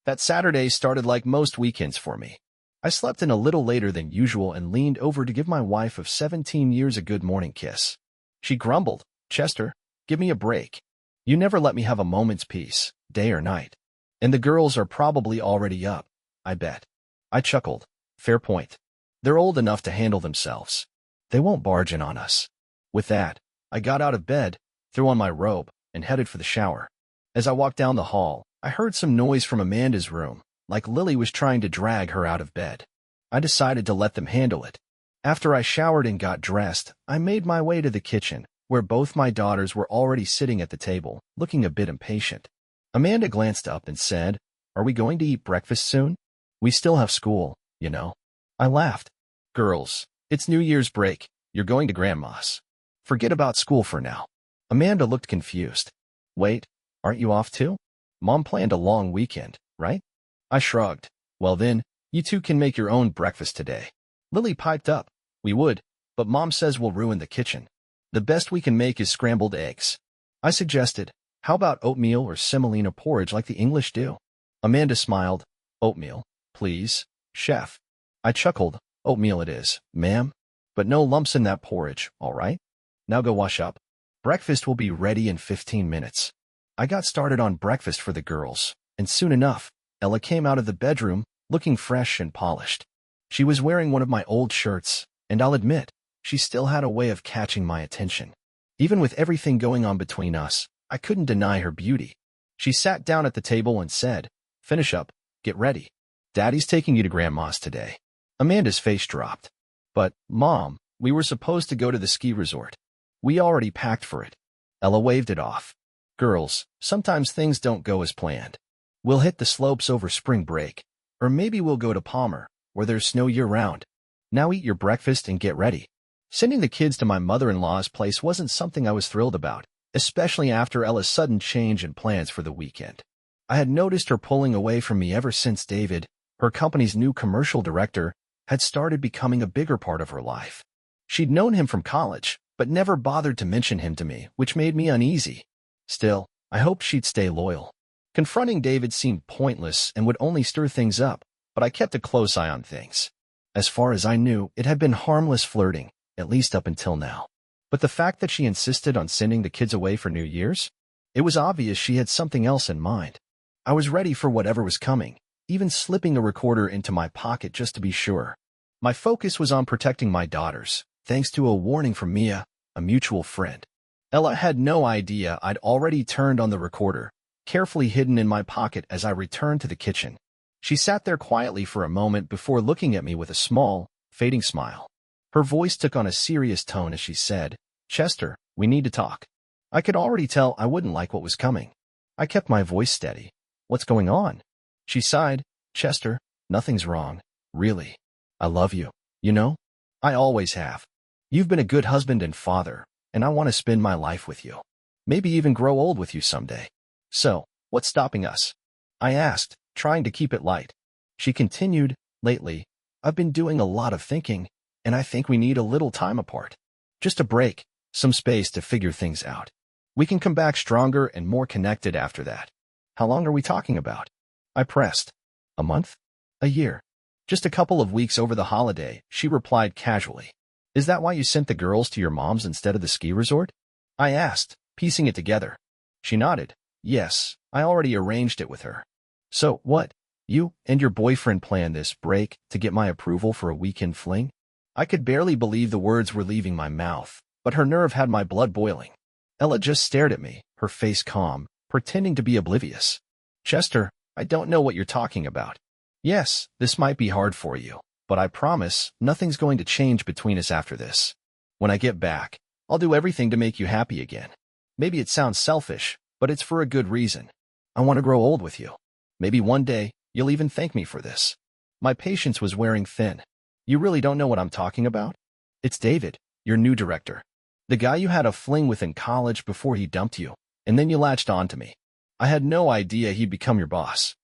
That Saturday started like most weekends for me. I slept in a little later than usual and leaned over to give my wife of 17 years a good morning kiss. She grumbled, "Chester, give me a break. You never let me have a moment's peace, day or night. And the girls are probably already up, I bet." I chuckled. Fair point. They're old enough to handle themselves. They won't barge in on us. With that, I got out of bed, threw on my robe, and headed for the shower. As I walked down the hall, I heard some noise from Amanda's room, like Lily was trying to drag her out of bed. I decided to let them handle it. After I showered and got dressed, I made my way to the kitchen, where both my daughters were already sitting at the table, looking a bit impatient. Amanda glanced up and said, "Are we going to eat breakfast soon? We still have school, you know." I laughed. "Girls, it's New Year's break. You're going to Grandma's. Forget about school for now." Amanda looked confused. "Wait, aren't you off too? Mom planned a long weekend, right?" I shrugged. "Well then, you two can make your own breakfast today." Lily piped up. "We would, but Mom says we'll ruin the kitchen. The best we can make is scrambled eggs." I suggested, "How about oatmeal or semolina porridge like the English do?" Amanda smiled. "Oatmeal, please, chef." I chuckled. "Oatmeal it is, ma'am. But no lumps in that porridge, all right? Now go wash up. Breakfast will be ready in 15 minutes. I got started on breakfast for the girls, and soon enough, Ella came out of the bedroom, looking fresh and polished. She was wearing one of my old shirts, and I'll admit, she still had a way of catching my attention. Even with everything going on between us, I couldn't deny her beauty. She sat down at the table and said, "Finish up, get ready. Daddy's taking you to Grandma's today." Amanda's face dropped. "But, Mom, we were supposed to go to the ski resort. We already packed for it." Ella waved it off. "Girls, sometimes things don't go as planned. We'll hit the slopes over spring break, or maybe we'll go to Palmer, where there's snow year-round. Now eat your breakfast and get ready." Sending the kids to my mother-in-law's place wasn't something I was thrilled about, especially after Ella's sudden change in plans for the weekend. I had noticed her pulling away from me ever since David, her company's new commercial director, had started becoming a bigger part of her life. She'd known him from college, but never bothered to mention him to me, which made me uneasy. Still, I hoped she'd stay loyal. Confronting David seemed pointless and would only stir things up, but I kept a close eye on things. As far as I knew, it had been harmless flirting, at least up until now. But the fact that she insisted on sending the kids away for New Year's? It was obvious she had something else in mind. I was ready for whatever was coming, even slipping a recorder into my pocket just to be sure. My focus was on protecting my daughters, thanks to a warning from Mia, a mutual friend. Ella had no idea I'd already turned on the recorder, carefully hidden in my pocket as I returned to the kitchen. She sat there quietly for a moment before looking at me with a small, fading smile. Her voice took on a serious tone as she said, "Chester, we need to talk." I could already tell I wouldn't like what was coming. I kept my voice steady. "What's going on?" She sighed. "Chester, nothing's wrong, really. I love you, you know? I always have. You've been a good husband and father, and I want to spend my life with you. Maybe even grow old with you someday. So, what's stopping us?" I asked, trying to keep it light. She continued, "Lately, I've been doing a lot of thinking, and I think we need a little time apart. Just a break, some space to figure things out. We can come back stronger and more connected after that. How long are we talking about?" I pressed. "A month? A year? Just a couple of weeks over the holiday," she replied casually. "Is that why you sent the girls to your mom's instead of the ski resort?" I asked, piecing it together. She nodded. "Yes, I already arranged it with her." "So, what? You and your boyfriend planned this break to get my approval for a weekend fling?" I could barely believe the words were leaving my mouth, but her nerve had my blood boiling. Ella just stared at me, her face calm, pretending to be oblivious. "Chester, I don't know what you're talking about. Yes, this might be hard for you, but I promise nothing's going to change between us after this. When I get back, I'll do everything to make you happy again. Maybe it sounds selfish, but it's for a good reason. I want to grow old with you. Maybe one day, you'll even thank me for this." My patience was wearing thin. "You really don't know what I'm talking about? It's David, your new director. The guy you had a fling with in college before he dumped you, and then you latched on to me. I had no idea he'd become your boss.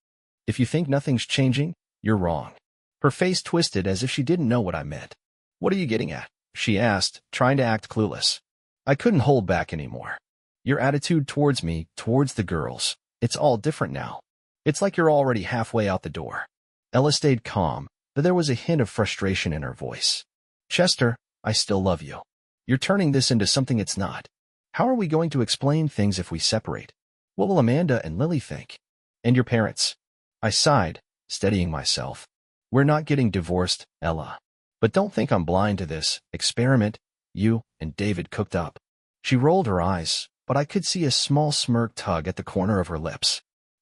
If you think nothing's changing, you're wrong." Her face twisted as if she didn't know what I meant. "What are you getting at?" she asked, trying to act clueless. I couldn't hold back anymore. "Your attitude towards me, towards the girls, it's all different now. It's like you're already halfway out the door. Ella stayed calm, but there was a hint of frustration in her voice. Chester, I still love you. You're turning this into something it's not. How are we going to explain things if we separate? What will Amanda and Lily think? And your parents? I sighed, steadying myself. We're not getting divorced, Ella. But don't think I'm blind to this experiment you and David cooked up. She rolled her eyes, but I could see a small smirk tug at the corner of her lips.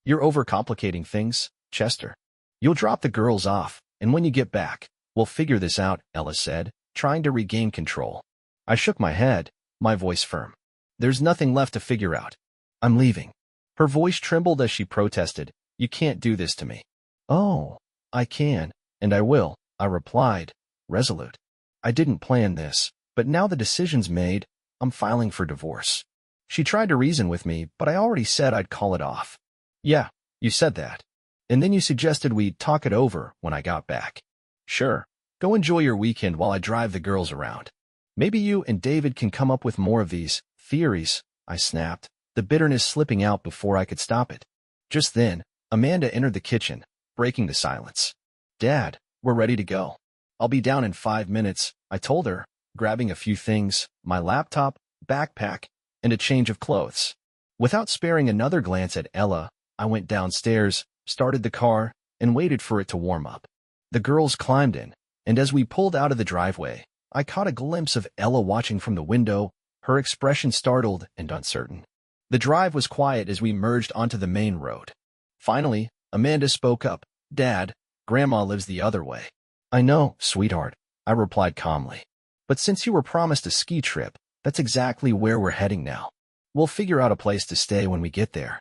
You're overcomplicating things, Chester. You'll drop the girls off, and when you get back, we'll figure this out, Ella said, trying to regain control. I shook my head, my voice firm. There's nothing left to figure out. I'm leaving. Her voice trembled as she protested. You can't do this to me. Oh, I can, and I will, I replied, resolute. I didn't plan this, but now the decision's made, I'm filing for divorce. She tried to reason with me, but I already said I'd call it off. Yeah, you said that. And then you suggested we talk it over when I got back. Sure, go enjoy your weekend while I drive the girls around. Maybe you and David can come up with more of these theories, I snapped, the bitterness slipping out before I could stop it. Just then, Amanda entered the kitchen, breaking the silence. Dad, we're ready to go. I'll be down in 5 minutes, I told her, grabbing a few things, my laptop, backpack, and a change of clothes. Without sparing another glance at Ella, I went downstairs, started the car, and waited for it to warm up. The girls climbed in, and as we pulled out of the driveway, I caught a glimpse of Ella watching from the window, her expression startled and uncertain. The drive was quiet as we merged onto the main road. Finally, Amanda spoke up. Dad, Grandma lives the other way. I know, sweetheart, I replied calmly. But since you were promised a ski trip, that's exactly where we're heading now. We'll figure out a place to stay when we get there.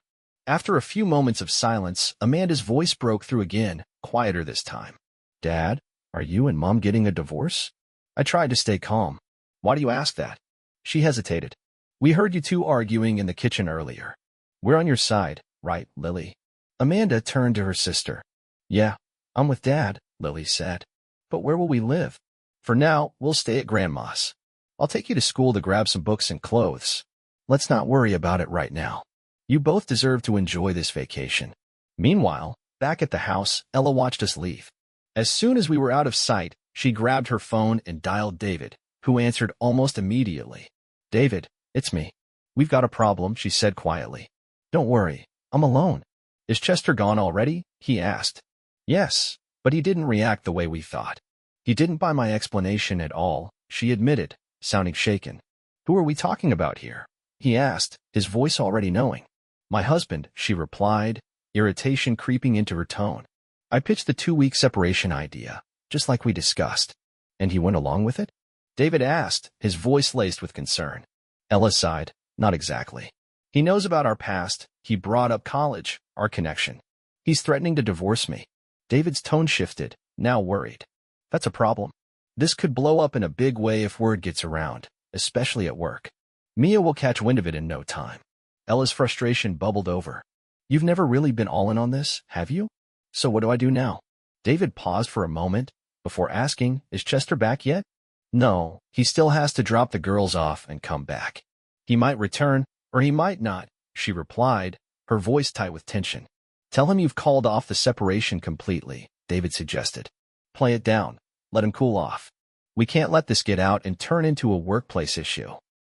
After a few moments of silence, Amanda's voice broke through again, quieter this time. Dad, are you and Mom getting a divorce? I tried to stay calm. Why do you ask that? She hesitated. We heard you two arguing in the kitchen earlier. We're on your side, right, Lily? Amanda turned to her sister. Yeah, I'm with Dad, Lily said. But where will we live? For now, we'll stay at Grandma's. I'll take you to school to grab some books and clothes. Let's not worry about it right now. You both deserve to enjoy this vacation. Meanwhile, back at the house, Ella watched us leave. As soon as we were out of sight, she grabbed her phone and dialed David, who answered almost immediately. David, it's me. We've got a problem, she said quietly. Don't worry, I'm alone. Is Chester gone already? He asked. Yes, but he didn't react the way we thought. He didn't buy my explanation at all, she admitted, sounding shaken. Who are we talking about here? He asked, his voice already knowing. My husband, she replied, irritation creeping into her tone. I pitched the 2-week separation idea, just like we discussed. And he went along with it? David asked, his voice laced with concern. Ella sighed, not exactly. He knows about our past, he brought up college, our connection. He's threatening to divorce me. David's tone shifted, now worried. That's a problem. This could blow up in a big way if word gets around, especially at work. Mia will catch wind of it in no time. Ella's frustration bubbled over. You've never really been all in on this, have you? So what do I do now? David paused for a moment, before asking, is Chester back yet? No, he still has to drop the girls off and come back. He might return, or he might not, she replied, her voice tight with tension. Tell him you've called off the separation completely, David suggested. Play it down. Let him cool off. We can't let this get out and turn into a workplace issue.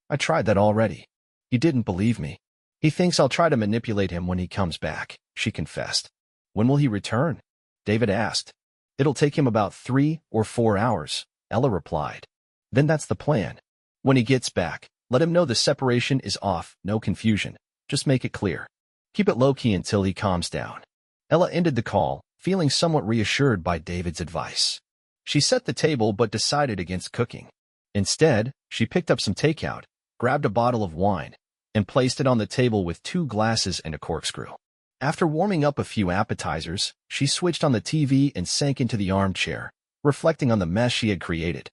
I tried that already. He didn't believe me. He thinks I'll try to manipulate him when he comes back, she confessed. When will he return? David asked. It'll take him about 3 or 4 hours, Ella replied. Then that's the plan. When he gets back, let him know the separation is off, no confusion. Just make it clear. Keep it low-key until he calms down. Ella ended the call, feeling somewhat reassured by David's advice. She set the table but decided against cooking. Instead, she picked up some takeout, grabbed a bottle of wine, and placed it on the table with 2 glasses and a corkscrew. After warming up a few appetizers, she switched on the TV and sank into the armchair, reflecting on the mess she had created.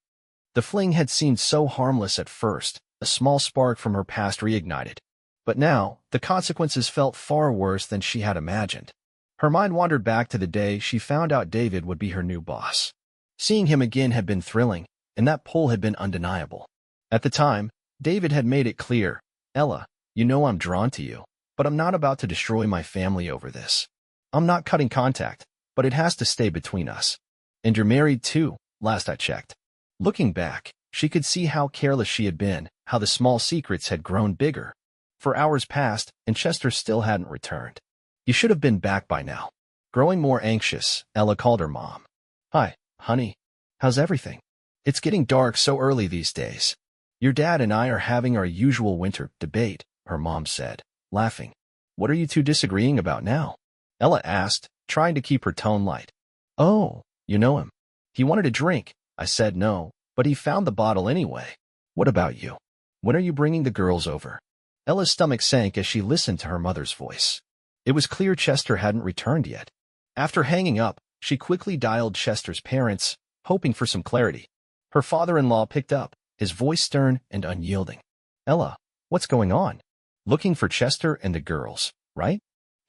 The fling had seemed so harmless at first, a small spark from her past reignited. But now, the consequences felt far worse than she had imagined. Her mind wandered back to the day she found out David would be her new boss. Seeing him again had been thrilling, and that pull had been undeniable. At the time, David had made it clear, Ella, you know I'm drawn to you, but I'm not about to destroy my family over this. I'm not cutting contact, but it has to stay between us. And you're married too, last I checked. Looking back, she could see how careless she had been, how the small secrets had grown bigger. For hours passed, and Chester still hadn't returned. You should have been back by now. Growing more anxious, Ella called her mom. Hi, honey. How's everything? It's getting dark so early these days. Your dad and I are having our usual winter debate, her mom said, laughing. What are you two disagreeing about now? Ella asked, trying to keep her tone light. Oh, you know him. He wanted a drink. I said no, but he found the bottle anyway. What about you? When are you bringing the girls over? Ella's stomach sank as she listened to her mother's voice. It was clear Chester hadn't returned yet. After hanging up, she quickly dialed Chester's parents, hoping for some clarity. Her father-in-law picked up, his voice stern and unyielding. Ella, what's going on? Looking for Chester and the girls, right?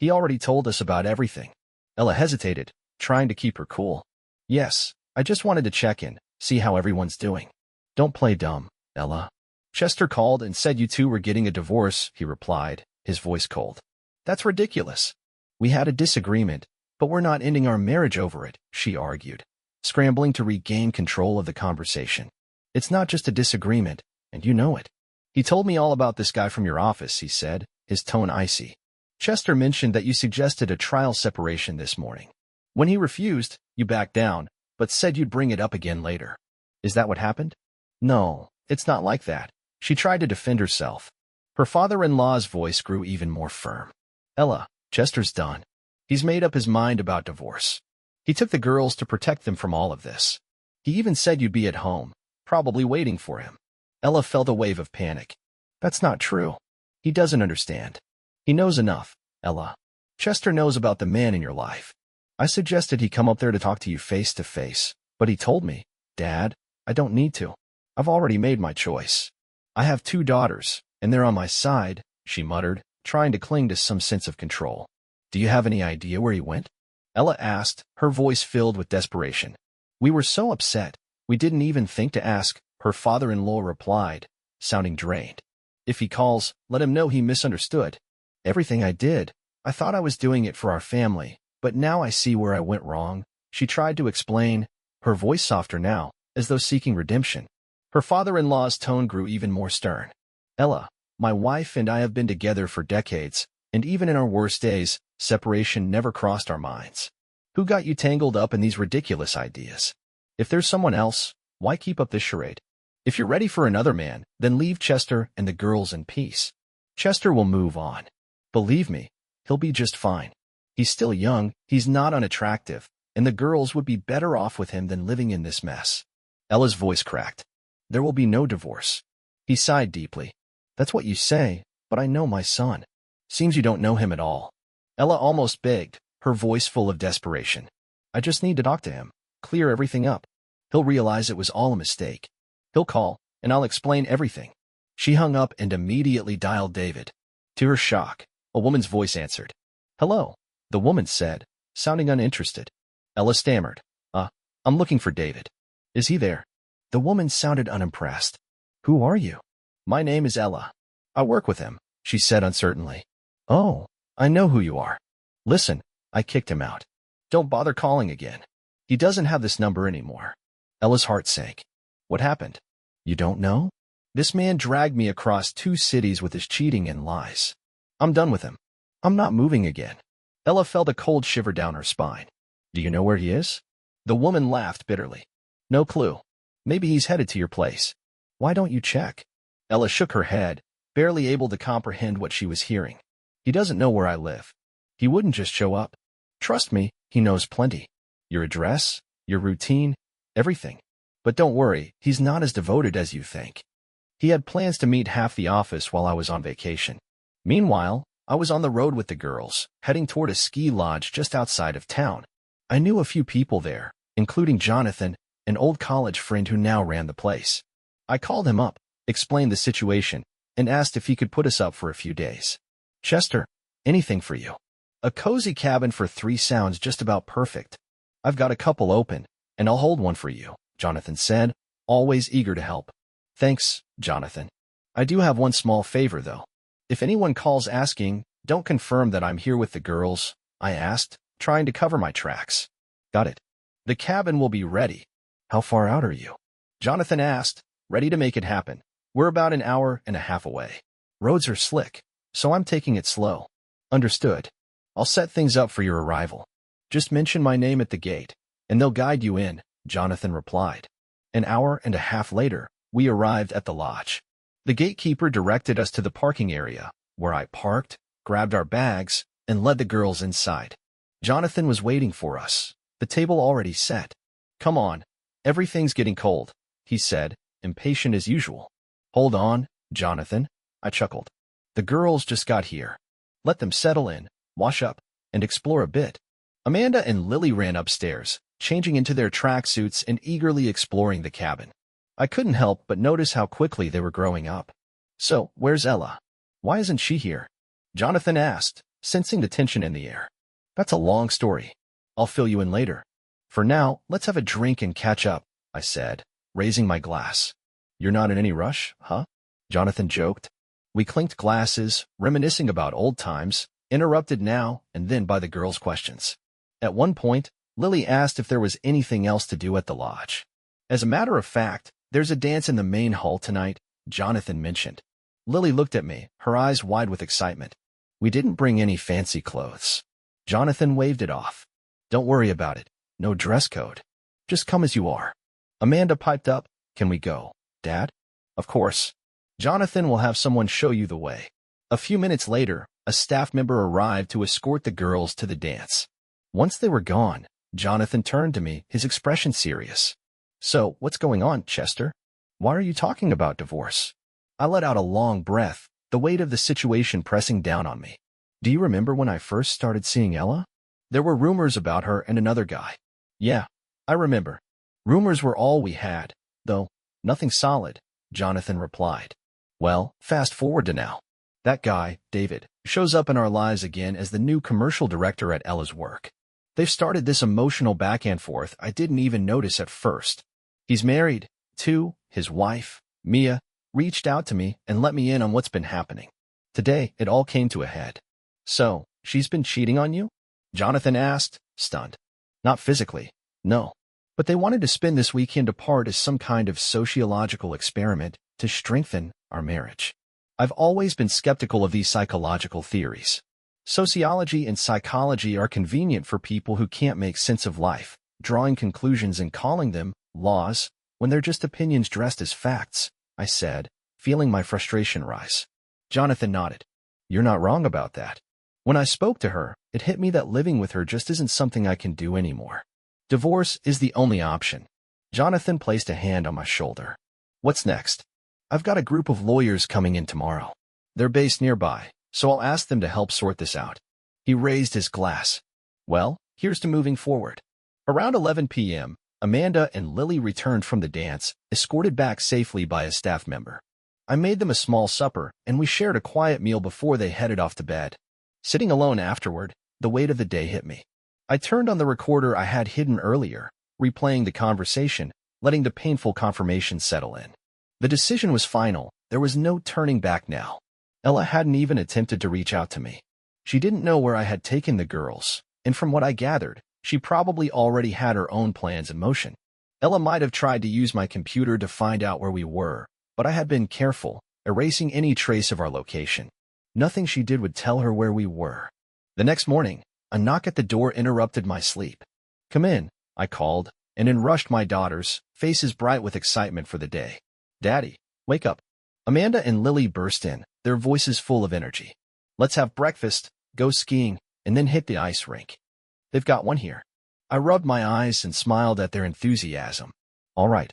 He already told us about everything. Ella hesitated, trying to keep her cool. Yes, I just wanted to check in, see how everyone's doing. Don't play dumb, Ella. Chester called and said you two were getting a divorce, he replied, his voice cold. That's ridiculous. We had a disagreement, but we're not ending our marriage over it, she argued, scrambling to regain control of the conversation. It's not just a disagreement, and you know it. He told me all about this guy from your office, he said, his tone icy. Chester mentioned that you suggested a trial separation this morning. When he refused, you backed down, but said you'd bring it up again later. Is that what happened? No, it's not like that. She tried to defend herself. Her father-in-law's voice grew even more firm. Ella, Chester's done. He's made up his mind about divorce. He took the girls to protect them from all of this. He even said you'd be at home, probably waiting for him. Ella felt a wave of panic. That's not true. He doesn't understand. He knows enough, Ella. Chester knows about the man in your life. I suggested he come up there to talk to you face to face, but he told me, Dad, I don't need to. I've already made my choice. I have 2 daughters, and they're on my side, she muttered, trying to cling to some sense of control. Do you have any idea where he went? Ella asked, her voice filled with desperation. We were so upset, we didn't even think to ask, her father-in-law replied, sounding drained. If he calls, let him know he misunderstood. Everything I did, I thought I was doing it for our family, but now I see where I went wrong, she tried to explain, her voice softer now, as though seeking redemption. Her father-in-law's tone grew even more stern. Ella, my wife and I have been together for decades, and even in our worst days, separation never crossed our minds. Who got you tangled up in these ridiculous ideas? If there's someone else, why keep up this charade? If you're ready for another man, then leave Chester and the girls in peace. Chester will move on. Believe me, he'll be just fine. He's still young, he's not unattractive, and the girls would be better off with him than living in this mess. Ella's voice cracked. There will be no divorce. He sighed deeply. That's what you say, but I know my son. Seems you don't know him at all. Ella almost begged, her voice full of desperation. I just need to talk to him, clear everything up. He'll realize it was all a mistake. He'll call, and I'll explain everything. She hung up and immediately dialed David. To her shock, a woman's voice answered. Hello, the woman said, sounding uninterested. Ella stammered. I'm looking for David. Is he there? The woman sounded unimpressed. Who are you? My name is Ella. I work with him, she said uncertainly. Oh, I know who you are. Listen, I kicked him out. Don't bother calling again. He doesn't have this number anymore. Ella's heart sank. What happened? You don't know? This man dragged me across 2 cities with his cheating and lies. I'm done with him. I'm not moving again. Ella felt a cold shiver down her spine. Do you know where he is? The woman laughed bitterly. No clue. Maybe he's headed to your place. Why don't you check? Ella shook her head, barely able to comprehend what she was hearing. He doesn't know where I live. He wouldn't just show up. Trust me, he knows plenty. Your address, your routine, everything. But don't worry, he's not as devoted as you think. He had plans to meet half the office while I was on vacation. Meanwhile, I was on the road with the girls, heading toward a ski lodge just outside of town. I knew a few people there, including Jonathan, an old college friend who now ran the place. I called him up, explained the situation, and asked if he could put us up for a few days. Chester, anything for you. A cozy cabin for 3 sounds just about perfect. I've got a couple open, and I'll hold one for you, Jonathan said, always eager to help. Thanks, Jonathan. I do have one small favor, though. If anyone calls asking, don't confirm that I'm here with the girls, I asked, trying to cover my tracks. Got it. The cabin will be ready. How far out are you? Jonathan asked, ready to make it happen. We're about an hour and a half away. Roads are slick, so I'm taking it slow. Understood. I'll set things up for your arrival. Just mention my name at the gate, and they'll guide you in, Jonathan replied. An hour and a half later, we arrived at the lodge. The gatekeeper directed us to the parking area, where I parked, grabbed our bags, and led the girls inside. Jonathan was waiting for us, the table already set. Come on, everything's getting cold, he said, impatient as usual. Hold on, Jonathan, I chuckled. The girls just got here. Let them settle in, wash up, and explore a bit. Amanda and Lily ran upstairs, changing into their tracksuits and eagerly exploring the cabin. I couldn't help but notice how quickly they were growing up. So, where's Ella? Why isn't she here? Jonathan asked, sensing the tension in the air. That's a long story. I'll fill you in later. For now, let's have a drink and catch up, I said, raising my glass. You're not in any rush, huh? Jonathan joked. We clinked glasses, reminiscing about old times, interrupted now and then by the girls' questions. At one point, Lily asked if there was anything else to do at the lodge. As a matter of fact, there's a dance in the main hall tonight, Jonathan mentioned. Lily looked at me, her eyes wide with excitement. We didn't bring any fancy clothes. Jonathan waved it off. Don't worry about it. No dress code. Just come as you are. Amanda piped up. Can we go, Dad? Of course. Jonathan will have someone show you the way. A few minutes later, a staff member arrived to escort the girls to the dance. Once they were gone, Jonathan turned to me, his expression serious. So, what's going on, Chester? Why are you talking about divorce? I let out a long breath, the weight of the situation pressing down on me. Do you remember when I first started seeing Ella? There were rumors about her and another guy. Yeah, I remember. Rumors were all we had, though, nothing solid, Jonathan replied. Well, fast forward to now. That guy, David, shows up in our lives again as the new commercial director at Ella's work. They've started this emotional back and forth I didn't even notice at first. He's married, too. His wife, Mia, reached out to me and let me in on what's been happening. Today, it all came to a head. So, she's been cheating on you? Jonathan asked, stunned. Not physically, no. But they wanted to spend this weekend apart as some kind of sociological experiment to strengthen our marriage. I've always been skeptical of these psychological theories. Sociology and psychology are convenient for people who can't make sense of life, drawing conclusions and calling them laws when they're just opinions dressed as facts, I said, feeling my frustration rise. Jonathan nodded. You're not wrong about that. When I spoke to her, it hit me that living with her just isn't something I can do anymore. Divorce is the only option. Jonathan placed a hand on my shoulder. What's next? I've got a group of lawyers coming in tomorrow. They're based nearby, so I'll ask them to help sort this out. He raised his glass. Well, here's to moving forward. Around 11 p.m., Amanda and Lily returned from the dance, escorted back safely by a staff member. I made them a small supper, and we shared a quiet meal before they headed off to bed. Sitting alone afterward, the weight of the day hit me. I turned on the recorder I had hidden earlier, replaying the conversation, letting the painful confirmation settle in. The decision was final. There was no turning back now. Ella hadn't even attempted to reach out to me. She didn't know where I had taken the girls, and from what I gathered, she probably already had her own plans in motion. Ella might have tried to use my computer to find out where we were, but I had been careful, erasing any trace of our location. Nothing she did would tell her where we were. The next morning, a knock at the door interrupted my sleep. Come in, I called, and in rushed my daughters, faces bright with excitement for the day. Daddy, wake up. Amanda and Lily burst in, their voices full of energy. Let's have breakfast, go skiing, and then hit the ice rink. They've got one here. I rubbed my eyes and smiled at their enthusiasm. All right.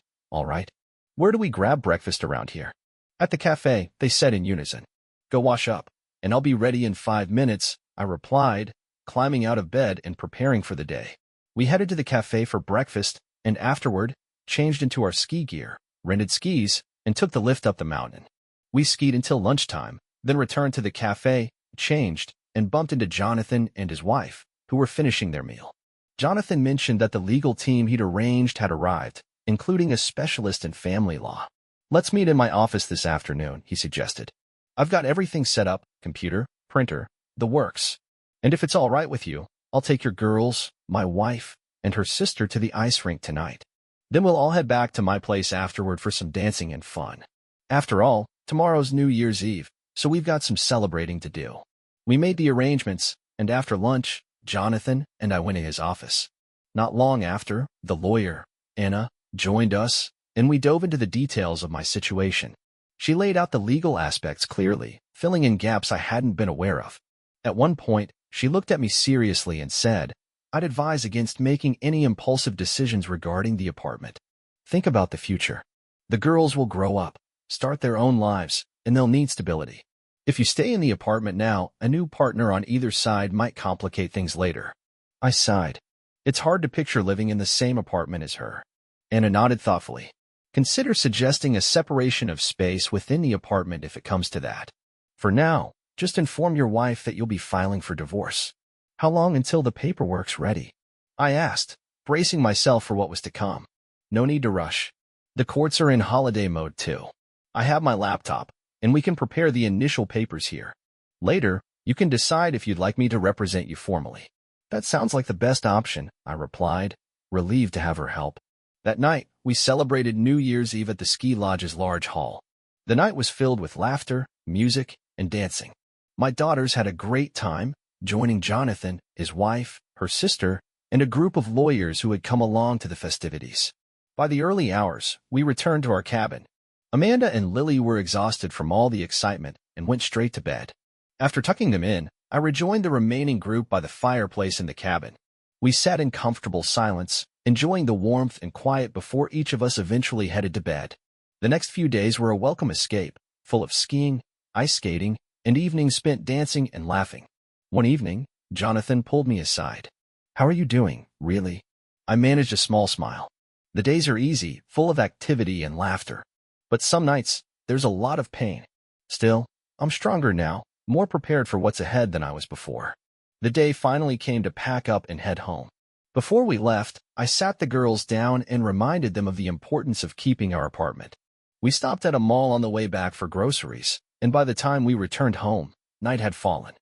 Where do we grab breakfast around here? At the cafe, they said in unison. Go wash up, and I'll be ready in 5 minutes, I replied, climbing out of bed and preparing for the day. We headed to the cafe for breakfast, and afterward, changed into our ski gear, rented skis, and took the lift up the mountain. We skied until lunchtime, then returned to the cafe, changed, and bumped into Jonathan and his wife, who were finishing their meal. Jonathan mentioned that the legal team he'd arranged had arrived, including a specialist in family law. Let's meet in my office this afternoon, he suggested. I've got everything set up, computer, printer, the works. And if it's all right with you, I'll take your girls, my wife, and her sister to the ice rink tonight. Then we'll all head back to my place afterward for some dancing and fun. After all, tomorrow's New Year's Eve, so we've got some celebrating to do. We made the arrangements, and after lunch, Jonathan and I went to his office. Not long after, the lawyer, Anna, joined us, and we dove into the details of my situation. She laid out the legal aspects clearly, filling in gaps I hadn't been aware of. At one point, she looked at me seriously and said, I'd advise against making any impulsive decisions regarding the apartment. Think about the future. The girls will grow up, start their own lives, and they'll need stability. If you stay in the apartment now, a new partner on either side might complicate things later. I sighed. It's hard to picture living in the same apartment as her. Anna nodded thoughtfully. Consider suggesting a separation of space within the apartment if it comes to that. For now, just inform your wife that you'll be filing for divorce. How long until the paperwork's ready? I asked, bracing myself for what was to come. No need to rush. The courts are in holiday mode too. I have my laptop, and we can prepare the initial papers here. Later, you can decide if you'd like me to represent you formally. That sounds like the best option, I replied, relieved to have her help. That night, we celebrated New Year's Eve at the ski lodge's large hall. The night was filled with laughter, music, and dancing. My daughters had a great time, joining Jonathan, his wife, her sister, and a group of lawyers who had come along to the festivities. By the early hours, we returned to our cabin. Amanda and Lily were exhausted from all the excitement and went straight to bed. After tucking them in, I rejoined the remaining group by the fireplace in the cabin. We sat in comfortable silence, enjoying the warmth and quiet before each of us eventually headed to bed. The next few days were a welcome escape, full of skiing, ice skating, and evenings spent dancing and laughing. One evening, Jonathan pulled me aside. How are you doing, really? I managed a small smile. The days are easy, full of activity and laughter. But some nights, there's a lot of pain. Still, I'm stronger now, more prepared for what's ahead than I was before. The day finally came to pack up and head home. Before we left, I sat the girls down and reminded them of the importance of keeping our apartment. We stopped at a mall on the way back for groceries, and by the time we returned home, night had fallen.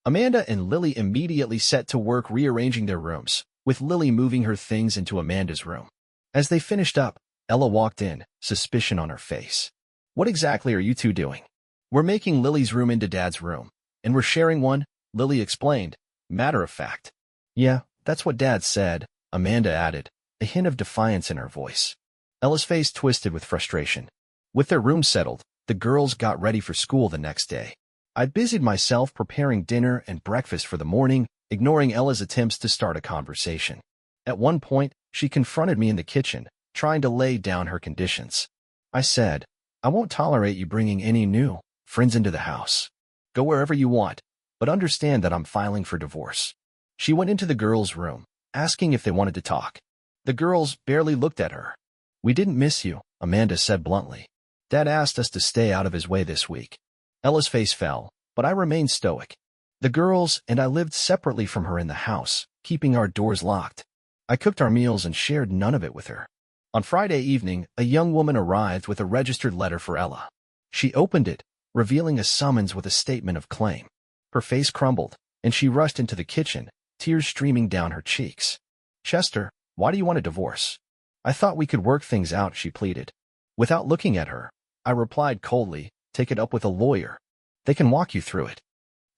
Amanda and Lily immediately set to work rearranging their rooms, with Lily moving her things into Amanda's room. As they finished up, Ella walked in, suspicion on her face. What exactly are you two doing? We're making Lily's room into Dad's room, and we're sharing one, Lily explained, matter of fact. Yeah, that's what Dad said, Amanda added, a hint of defiance in her voice. Ella's face twisted with frustration. With their room settled, the girls got ready for school the next day. I busied myself preparing dinner and breakfast for the morning, ignoring Ella's attempts to start a conversation. At one point, she confronted me in the kitchen, trying to lay down her conditions. I said, I won't tolerate you bringing any new friends into the house. Go wherever you want, but understand that I'm filing for divorce. She went into the girls' room, asking if they wanted to talk. The girls barely looked at her. We didn't miss you, Amanda said bluntly. Dad asked us to stay out of his way this week. Ella's face fell, but I remained stoic. The girls and I lived separately from her in the house, keeping our doors locked. I cooked our meals and shared none of it with her. On Friday evening, a young woman arrived with a registered letter for Ella. She opened it, revealing a summons with a statement of claim. Her face crumbled, and she rushed into the kitchen, tears streaming down her cheeks. Chester, why do you want a divorce? I thought we could work things out, she pleaded. Without looking at her, I replied coldly, take it up with a lawyer. They can walk you through it.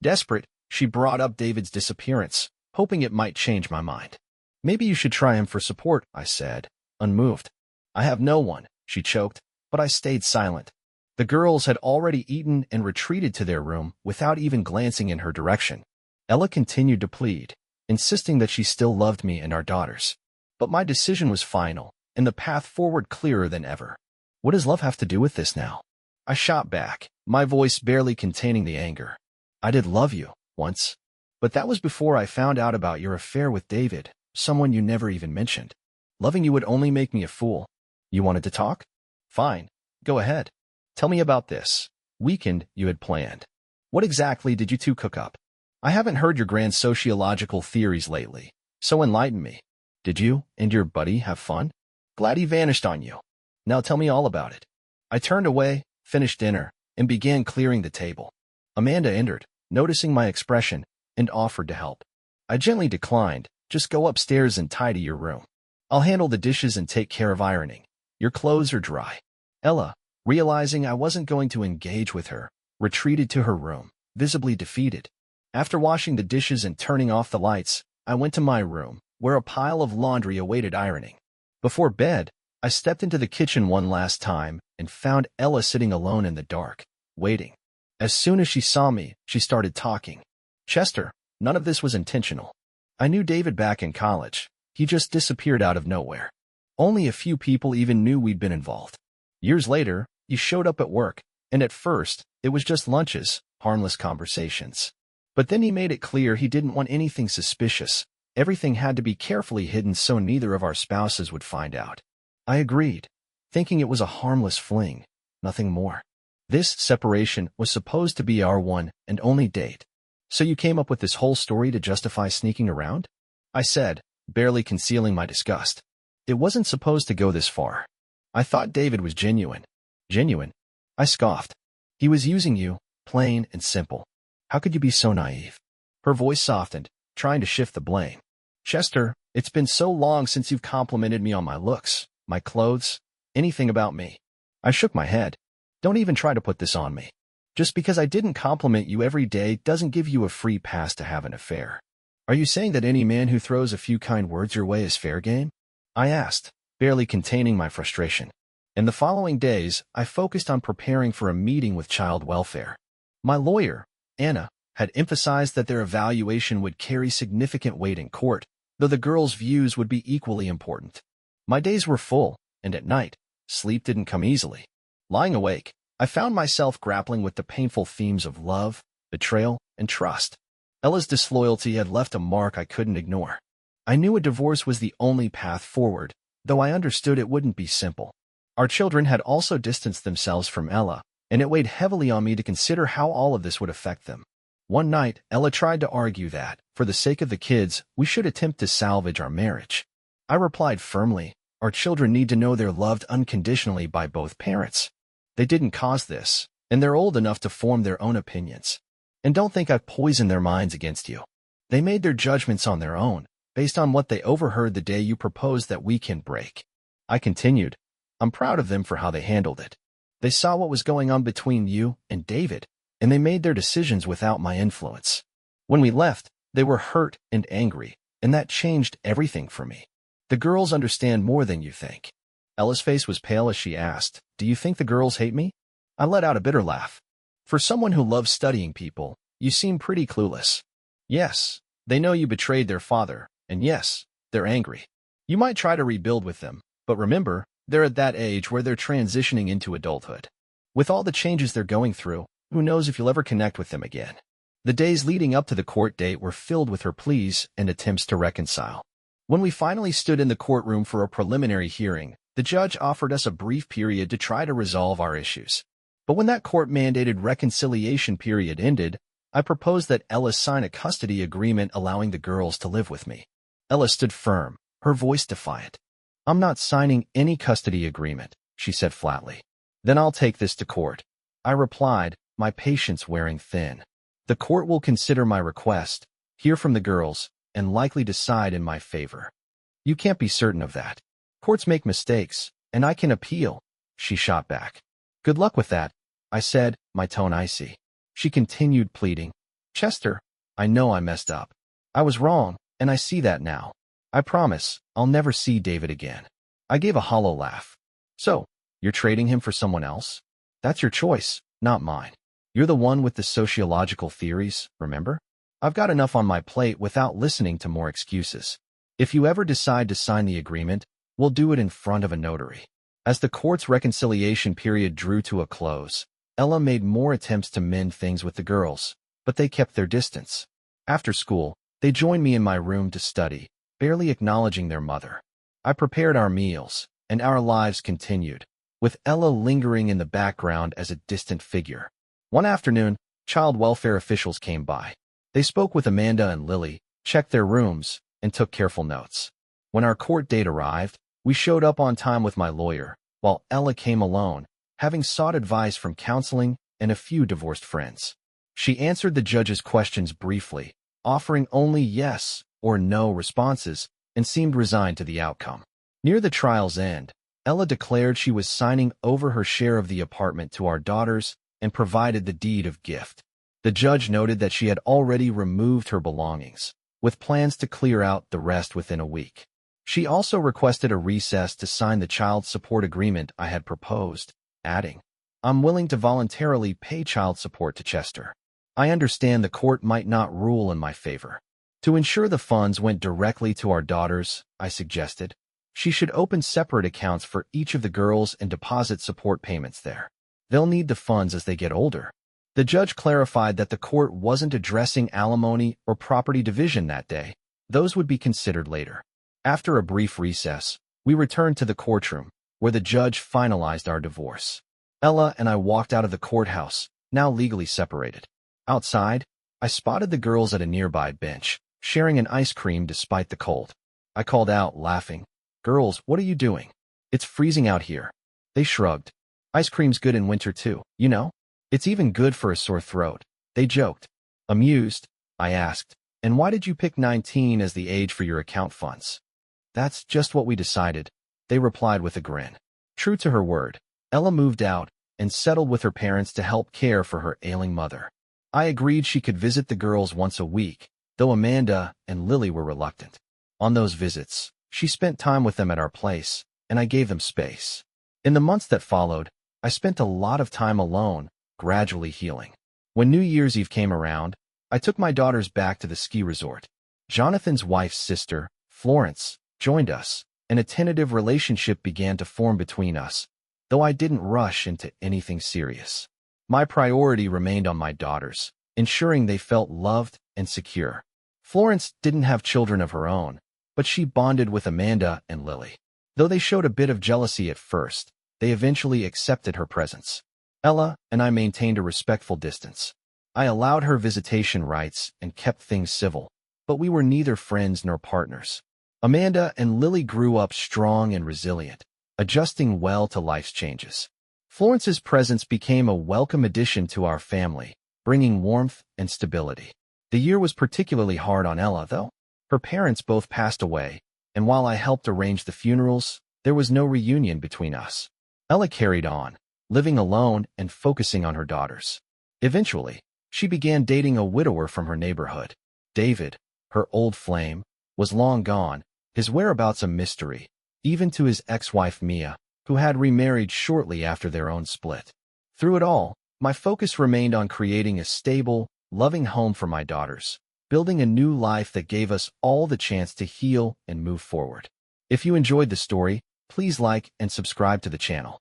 Desperate, she brought up David's disappearance, hoping it might change my mind. Maybe you should try him for support, I said, unmoved. I have no one, she choked, but I stayed silent. The girls had already eaten and retreated to their room without even glancing in her direction. Ella continued to plead, insisting that she still loved me and our daughters. But my decision was final, and the path forward clearer than ever. What does love have to do with this now? I shot back, my voice barely containing the anger. I did love you, once. But that was before I found out about your affair with David, someone you never even mentioned. Loving you would only make me a fool. You wanted to talk? Fine, go ahead. Tell me about this weekend you had planned. What exactly did you two cook up? I haven't heard your grand sociological theories lately, so enlighten me. Did you and your buddy have fun? Glad he vanished on you. Now tell me all about it. I turned away, finished dinner, and began clearing the table. Amanda entered, noticing my expression, and offered to help. I gently declined. Just go upstairs and tidy your room. I'll handle the dishes and take care of ironing. Your clothes are dry. Ella, realizing I wasn't going to engage with her, retreated to her room, visibly defeated. After washing the dishes and turning off the lights, I went to my room, where a pile of laundry awaited ironing. Before bed, I stepped into the kitchen one last time and found Ella sitting alone in the dark, waiting. As soon as she saw me, she started talking. Chester, none of this was intentional. I knew David back in college. He just disappeared out of nowhere. Only a few people even knew we'd been involved. Years later, he showed up at work, and at first, it was just lunches, harmless conversations. But then he made it clear he didn't want anything suspicious. Everything had to be carefully hidden so neither of our spouses would find out. I agreed, thinking it was a harmless fling, nothing more. This separation was supposed to be our one and only date. So you came up with this whole story to justify sneaking around? I said, barely concealing my disgust. It wasn't supposed to go this far. I thought David was genuine. Genuine? I scoffed. He was using you, plain and simple. How could you be so naive? Her voice softened, trying to shift the blame. Chester, it's been so long since you've complimented me on my looks, my clothes, anything about me. I shook my head. Don't even try to put this on me. Just because I didn't compliment you every day doesn't give you a free pass to have an affair. Are you saying that any man who throws a few kind words your way is fair game? I asked, barely containing my frustration. In the following days, I focused on preparing for a meeting with child welfare. My lawyer, Anna, had emphasized that their evaluation would carry significant weight in court, though the girls' views would be equally important. My days were full, and at night, sleep didn't come easily. Lying awake, I found myself grappling with the painful themes of love, betrayal, and trust. Ella's disloyalty had left a mark I couldn't ignore. I knew a divorce was the only path forward, though I understood it wouldn't be simple. Our children had also distanced themselves from Ella, and it weighed heavily on me to consider how all of this would affect them. One night, Ella tried to argue that, for the sake of the kids, we should attempt to salvage our marriage. I replied firmly, our children need to know they're loved unconditionally by both parents. They didn't cause this, and they're old enough to form their own opinions. And don't think I've poisoned their minds against you. They made their judgments on their own, based on what they overheard the day you proposed that we can break. I continued, I'm proud of them for how they handled it. They saw what was going on between you and David, and they made their decisions without my influence. When we left, they were hurt and angry, and that changed everything for me. The girls understand more than you think. Ella's face was pale as she asked, do you think the girls hate me? I let out a bitter laugh. For someone who loves studying people, you seem pretty clueless. Yes, they know you betrayed their father, and yes, they're angry. You might try to rebuild with them, but remember, they're at that age where they're transitioning into adulthood. With all the changes they're going through, who knows if you'll ever connect with them again. The days leading up to the court date were filled with her pleas and attempts to reconcile. When we finally stood in the courtroom for a preliminary hearing, the judge offered us a brief period to try to resolve our issues. But when that court-mandated reconciliation period ended, I proposed that Ella sign a custody agreement allowing the girls to live with me. Ella stood firm, her voice defiant. I'm not signing any custody agreement, she said flatly. Then I'll take this to court. I replied, my patience wearing thin. The court will consider my request, hear from the girls, and likely decide in my favor. You can't be certain of that. Courts make mistakes, and I can appeal, she shot back. Good luck with that, I said, my tone icy. She continued pleading. Chester, I know I messed up. I was wrong, and I see that now. I promise, I'll never see David again. I gave a hollow laugh. So, you're trading him for someone else? That's your choice, not mine. You're the one with the sociological theories, remember? I've got enough on my plate without listening to more excuses. If you ever decide to sign the agreement, we'll do it in front of a notary. As the court's reconciliation period drew to a close, Ella made more attempts to mend things with the girls, but they kept their distance. After school, they joined me in my room to study, barely acknowledging their mother. I prepared our meals, and our lives continued, with Ella lingering in the background as a distant figure. One afternoon, child welfare officials came by. They spoke with Amanda and Lily, checked their rooms, and took careful notes. When our court date arrived, we showed up on time with my lawyer, while Ella came alone, having sought advice from counseling and a few divorced friends. She answered the judge's questions briefly, offering only yes or no responses, and seemed resigned to the outcome. Near the trial's end, Ella declared she was signing over her share of the apartment to our daughters and provided the deed of gift. The judge noted that she had already removed her belongings, with plans to clear out the rest within a week. She also requested a recess to sign the child support agreement I had proposed, adding, "I'm willing to voluntarily pay child support to Chester. I understand the court might not rule in my favor." To ensure the funds went directly to our daughters, I suggested, she should open separate accounts for each of the girls and deposit support payments there. They'll need the funds as they get older. The judge clarified that the court wasn't addressing alimony or property division that day. Those would be considered later. After a brief recess, we returned to the courtroom, where the judge finalized our divorce. Ella and I walked out of the courthouse, now legally separated. Outside, I spotted the girls at a nearby bench, sharing an ice cream despite the cold. I called out, laughing, "Girls, what are you doing? It's freezing out here." They shrugged. "Ice cream's good in winter too, you know? It's even good for a sore throat." They joked. Amused, I asked, "And why did you pick 19 as the age for your account funds?" "That's just what we decided," they replied with a grin. True to her word, Ella moved out and settled with her parents to help care for her ailing mother. I agreed she could visit the girls once a week, though Amanda and Lily were reluctant. On those visits, she spent time with them at our place, and I gave them space. In the months that followed, I spent a lot of time alone, gradually healing. When New Year's Eve came around, I took my daughters back to the ski resort. Jonathan's wife's sister, Florence, joined us, and a tentative relationship began to form between us, though I didn't rush into anything serious. My priority remained on my daughters, ensuring they felt loved and secure. Florence didn't have children of her own, but she bonded with Amanda and Lily. Though they showed a bit of jealousy at first, they eventually accepted her presence. Ella and I maintained a respectful distance. I allowed her visitation rights and kept things civil, but we were neither friends nor partners. Amanda and Lily grew up strong and resilient, adjusting well to life's changes. Florence's presence became a welcome addition to our family, bringing warmth and stability. The year was particularly hard on Ella, though. Her parents both passed away, and while I helped arrange the funerals, there was no reunion between us. Ella carried on, living alone and focusing on her daughters. Eventually, she began dating a widower from her neighborhood. David, her old flame, was long gone, his whereabouts a mystery, even to his ex-wife Mia, who had remarried shortly after their own split. Through it all, my focus remained on creating a stable, loving home for my daughters, building a new life that gave us all the chance to heal and move forward. If you enjoyed the story, please like and subscribe to the channel.